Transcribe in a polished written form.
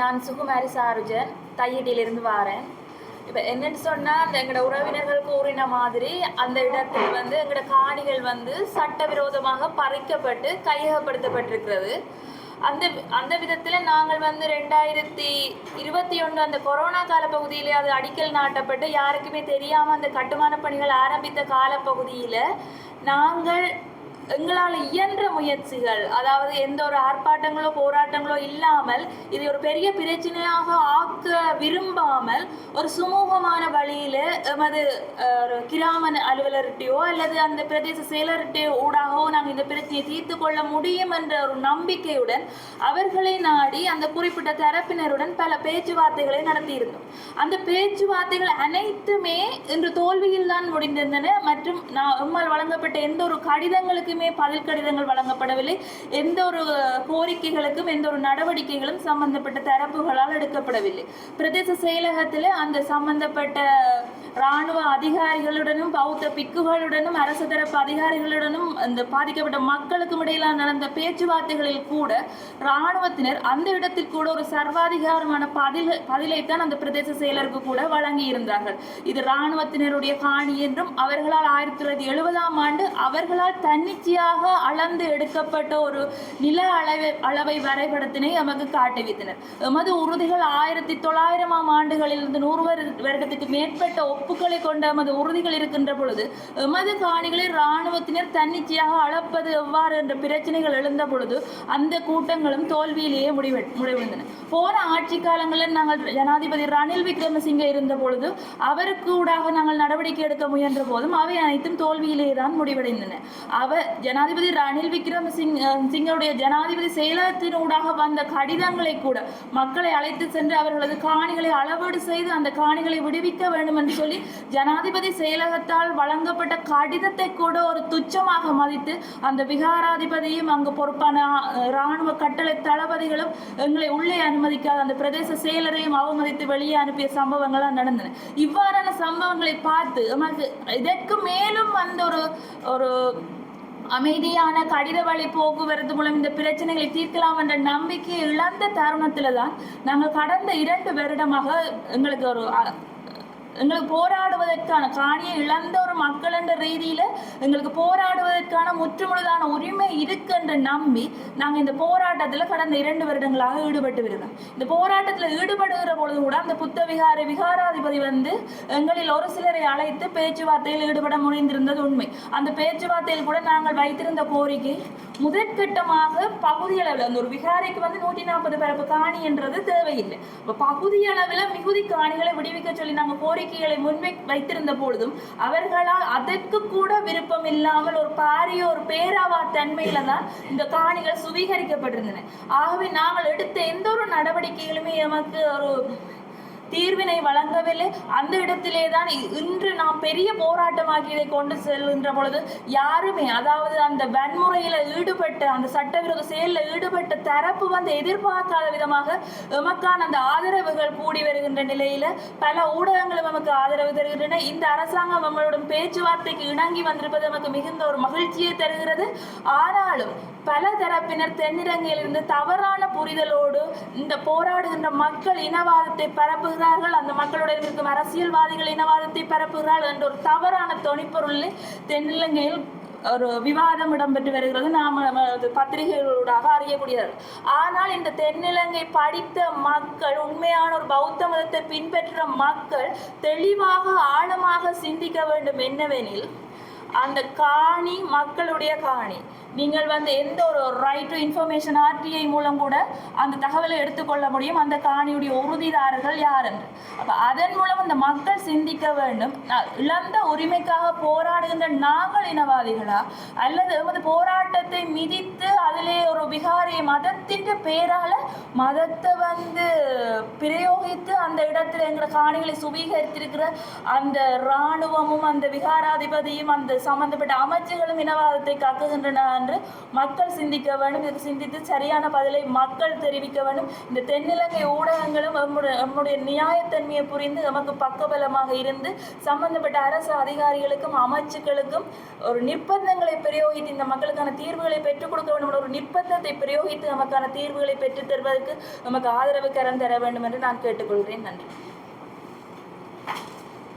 நான் சுகுமாரி சாருஜன் தையடியிலிருந்து வாரேன். இப்போ என்னன்னு சொன்னால், அந்த எங்களோட உறவினர்கள் கூறின மாதிரி அந்த இடத்தில் எங்களோட காணிகள் சட்டவிரோதமாக பறிக்கப்பட்டு கையகப்படுத்தப்பட்டிருக்கிறது. அந்த அந்த விதத்தில் நாங்கள் 2021 அந்த கொரோனா காலப்பகுதியிலே அது அடிக்கல் நாட்டப்பட்டு யாருக்குமே தெரியாமல் அந்த கட்டுமான பணிகள் ஆரம்பித்த காலப்பகுதியில் நாங்கள் எங்களால் இயன்ற முயற்சிகள், அதாவது எந்த ஒரு ஆர்ப்பாட்டங்களோ போராட்டங்களோ இல்லாமல் இது ஒரு பெரிய பிரச்சனையாக ஆக்க விரும்பாமல் ஒரு சுமூகமான வழியில் எமது கிராம அலுவலர்கிட்டையோ அல்லது அந்த பிரதேச செயலர்கிட்டையோ ஊடாகவோ நாங்கள் இந்த பிரச்சனையை தீர்த்து கொள்ள முடியும் என்ற ஒரு நம்பிக்கையுடன் அவர்களை நாடி அந்த குறிப்பிட்ட தரப்பினருடன் பல பேச்சுவார்த்தைகளை நடத்தியிருந்தோம். அந்த பேச்சுவார்த்தைகள் அனைத்துமே இன்று தோல்வியில் தான் முடிந்திருந்தன. மற்றும் எம்மால் வழங்கப்பட்ட எந்த ஒரு கடிதங்களுக்கு பதில் கடிதங்கள் வழங்கப்படவில்லை. எந்த ஒரு கோரிக்கைகளுக்கும் எந்த ஒரு நடவடிக்கைகளும் சம்பந்தப்பட்ட தரப்புகளால் எடுக்கப்படவில்லை. பிரதேச செயலகத்தில் அந்த சம்பந்தப்பட்ட இராணுவ அதிகாரிகளுடனும் பௌத்த பிக்குகளுடனும் அரசு தரப்பு அதிகாரிகளுடனும் அந்த பாதிக்கப்பட்ட மக்களுக்கும் இடையிலான நடந்த பேச்சுவார்த்தைகளில் கூட இராணுவத்தினர் அந்த இடத்தில் கூட ஒரு சர்வாதிகாரமான பதிலைத்தான் அந்த பிரதேச செயலருக்கு கூட வழங்கி இருந்தார்கள். இது இராணுவத்தினருடைய காணி என்றும் அவர்களால் 1970ஆம் ஆண்டு அவர்களால் தன்னிச்சையாக அளந்து எடுக்கப்பட்ட ஒரு நில அளவை வரைபடத்தினை நமக்கு காட்டுவித்தனர். எமது உறுதிகள் 1900ஆம் ஆண்டுகளிலிருந்து 100 வருடத்துக்கு மேற்பட்ட ஒப்புக்களை கொண்ட எமது உறுதிகள் இருக்கின்ற பொழுது எமது காணிகளை இராணுவத்தினர் தன்னிச்சையாக அளப்பது எவ்வாறு என்ற பிரச்சனைகள் எழுந்த பொழுது அந்த கூட்டங்களும் தோல்வியிலேயே முடிவடைந்தன. போன ஆட்சி காலங்களில் நாங்கள் ஜனாதிபதி ரணில் விக்ரமசிங்கே இருந்த பொழுது அவருக்கு ஊடாக நாங்கள் நடவடிக்கை எடுக்க முயன்ற போதும் அவை அனைத்தும் தோல்வியிலேயே தான் முடிவடைந்தன. ஜனாதிபதி ரணில் விக்ரமசிங்கருடைய ஜனாதிபதி செயலகத்தின் ஊடாக வந்த கடிதங்களை கூட மக்களை அழைத்து சென்று அவர்களது காணிகளை அளவீடு செய்து அந்த காணிகளை விடுவிக்க வேண்டும் என்று சொல்லி ஜனாதிபதி செயலகத்தால் வழங்கப்பட்ட கடிதத்தை கூட ஒரு துச்சமாக மதித்து அந்த விகாராதிபதியும் அங்கு பொறுப்பான இராணுவ கட்டளை தளபதிகளும் எங்களை உள்ளே அனுமதிக்காத அந்த பிரதேச செயலரையும் அவமதித்து வெளியே அனுப்பிய சம்பவங்களாக நடந்தன. இவ்வாறான சம்பவங்களை பார்த்து நமக்கு இதற்கு மேலும் ஒரு அமைதியான கடித வழி போக்குவரத்து மூலம் இந்த பிரச்சனைகளை தீர்க்கலாம் என்ற நம்பிக்கையை இழந்த தருணத்தில் தான் நாங்கள் கடந்த 2 வருடமாக எங்களுக்கு போராடுவதற்கான காணியை இழந்த ஒரு மக்கள் என்ற ரீதியில் எங்களுக்கு போராடுவதற்கான முற்றுமுழுதான உரிமை இருக்குன்ற நம்பி நாங்கள் இந்த போராட்டத்தில் கடந்த 2 வருடங்களாக ஈடுபட்டு வருகிறோம். இந்த போராட்டத்தில் ஈடுபடுகிற பொழுது கூட அந்த புத்த விகாராதிபதி எங்களில் ஒரு சிலரை அழைத்து பேச்சுவார்த்தையில் ஈடுபட முடிந்திருந்தது உண்மை. அந்த பேச்சுவார்த்தையில் கூட நாங்கள் வைத்திருந்த கோரிக்கை முதற்கட்டமாக பகுதி அளவில் அந்த ஒரு விகாரைக்கு 140 பரப்பு காணி என்றது தேவையில்லை. இப்போ பகுதி அளவில் மிகுதி காணிகளை விடுவிக்க சொல்லி நாங்கள் கோரிக்கைகளை வைத்திருந்த பொழுதும் அவர்களால் அதற்கு கூட விருப்பம் இல்லாமல் ஒரு பாரிய ஒரு பேராவா தன்மையில தான் இந்த காணிகள் சுவீகரிக்கப்பட்டிருந்தன. ஆகவே நாங்கள் எடுத்த எந்த ஒரு நடவடிக்கைகளுமே எமக்கு ஒரு தீர்வினை வழங்கவில்லை. அந்த இடத்திலே தான் இன்று நாம் பெரிய போராட்டமாக்கி இதை கொண்டு செல்கின்ற பொழுது யாருமே, அதாவது அந்த வன்முறையில் ஈடுபட்ட அந்த சட்டவிரோத செயலில் ஈடுபட்ட தரப்பு எதிர்பார்க்காத விதமாக எமக்கான அந்த ஆதரவுகள் கூடி வருகின்ற நிலையில பல ஊடகங்களும் நமக்கு ஆதரவு தருகின்றன. இந்த அரசாங்கம் நம்மளுடன் பேச்சுவார்த்தைக்கு இணங்கி வந்திருப்பது நமக்கு மிகுந்த ஒரு மகிழ்ச்சியை தருகிறது. ஆனாலும் பல தரப்பினர் தென்னிலங்கையிலிருந்து தவறான புரிதலோடு இந்த போராடுகின்ற மக்கள் இனவாதத்தை பரப்புகிறார்கள், அந்த மக்களுடைய இருக்கும் அரசியல்வாதிகள் இனவாதத்தை பரப்புகிறார்கள் என்ற ஒரு தவறான தொனிப்பொருளில் தென்னிலங்கையில் ஒரு விவாதம் இடம்பெற்று வருகிறது. நாம் பத்திரிகைகளூடாக அறியக்கூடியது. ஆனால் இந்த தென்னிலங்கை படித்த மக்கள், உண்மையான ஒரு பௌத்த மதத்தை பின்பற்ற மக்கள் தெளிவாக ஆழமாக சிந்திக்க வேண்டும். என்னவெனில், அந்த காணி மக்களுடைய காணி. நீங்கள் எந்த ஒரு ரைட் டு இன்ஃபர்மேஷன் RTI மூலம் கூட அந்த தகவலை எடுத்துக்கொள்ள முடியும், அந்த காணியுடைய உறுதிதாரர்கள் யார் என்று. அப்போ அதன் மூலம் அந்த மக்கள் சிந்திக்க வேண்டும், இழந்த உரிமைக்காக போராடுகின்ற நாங்கள் இனவாதிகளா, அல்லது எமது போராட்டத்தை மிதித்து அதிலே ஒரு விகாரை மதத்தின் பேரால் மதத்தை பிரயோகித்து அந்த இடத்துல எங்களை காணிகளை சுவீகரித்திருக்கிற அந்த இராணுவமும் அந்த விகாராதிபதியும் அந்த சம்பந்தப்பட்ட அமைச்சர்களும் இனவாதத்தை காக்குகின்ற என்று மக்கள் சிந்திக்க வேண்டும். இதுக்கு சிந்தித்து சரியான பதிலை மக்கள் தெரிவிக்க வேண்டும். இந்த தென்னிலங்கை ஊடகங்களும் நம்முடைய நியாயத்தன்மையை புரிந்து நமக்கு பக்கபலமாக இருந்து சம்பந்தப்பட்ட அரசு அதிகாரிகளுக்கும் அமைச்சுக்களுக்கும் ஒரு நிர்பந்தங்களை பிரயோகித்து இந்த மக்களுக்கான தீர்வுகளை பெற்றுக் கொடுக்க வேண்டும். ஒரு நிர்பந்தத்தை பிரயோகித்து நமக்கான தீர்வுகளை பெற்றுத் தருவதற்கு நமக்கு ஆதரவு கரம் தர வேண்டும் என்று நான் கேட்டுக்கொள்கிறேன். நன்றி.